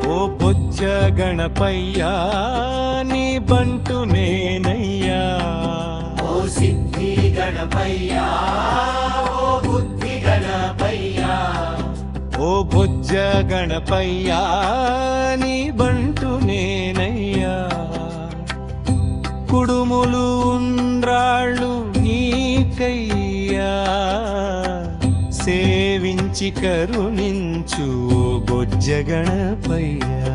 ఓ బొజ్జ గణపయ్యా నీ బంటు నేనయ్యా. ఓ సిద్ధి గణపయ్యా ఓ బుద్ధి గణపయ్యా. ఓ బొజ్జ గణపయ్యా నీ బంటు నేనయ్యా. కుడుములు ఉండ్రాళ్ళు నీకయ్యా సేవించి కరుణించు బొజ్జ గణపయ్యా.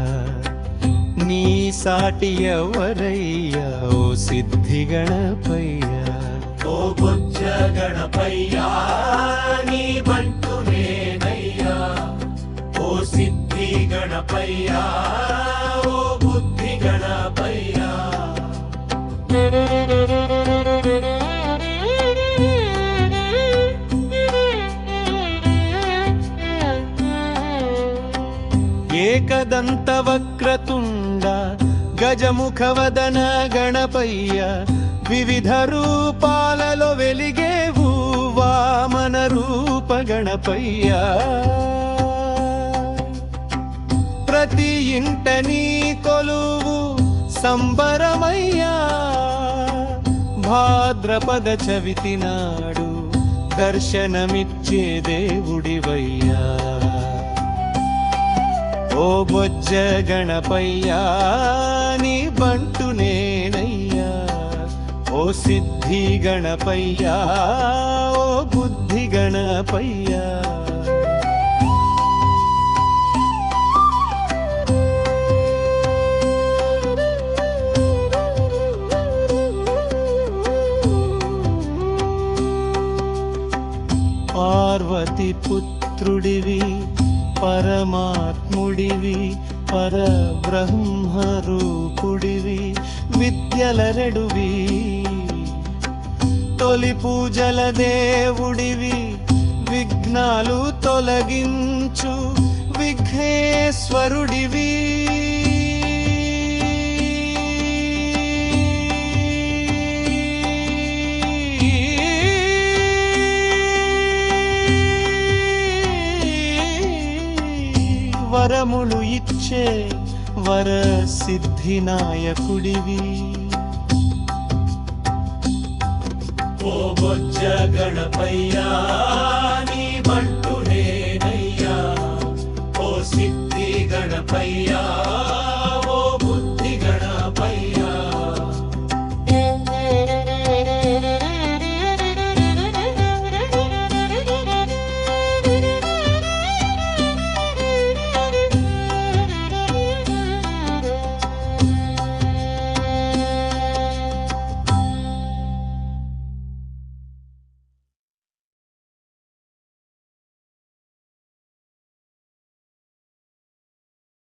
నీ సాటి ఎవరయ్యా ఓ సిద్ధి గణపయ్యా. ఓ బొజ్జ గణపయ్యా నీ బంటు నేనయ్యా. ఓ సిద్ధి గణపయ్యా ఓ బుద్ధి గణపయ్యా. ఏకదంత వక్రతుండ గజముఖవదన గణపయ్య వివిధ రూపాలలో వెలిగేవు వామన రూప గణపయ్య. ప్రతి ఇంట నీ కొలువు సంబరమయ్యా భాద్రపద చవితి నాడు దర్శనమిచ్చే దేవుడివయ్యా. ఓ బొజ్జ గణపయ్యా నీ బంటు నేనయ్యా. ఓ సిద్ధి గణపయ్యా ఓ బుద్ధి గణపయ్యా. పార్వతి పుత్రుడివి పరమాత్ముడివి పరబ్రహ్మరూపుడివి విద్యలరెడువి తొలి పూజల దేవుడివి విఘ్నాలు తొలగించు విఘ్నేశ్వరుడివి. వరములు ఇచ్చే వర సిద్ధి నాయకుడివి. ఓ బొజ్జ గణపయ్యా నీ బంటు నేనయ్యా. ఓ సిద్ధి గణపయ్యా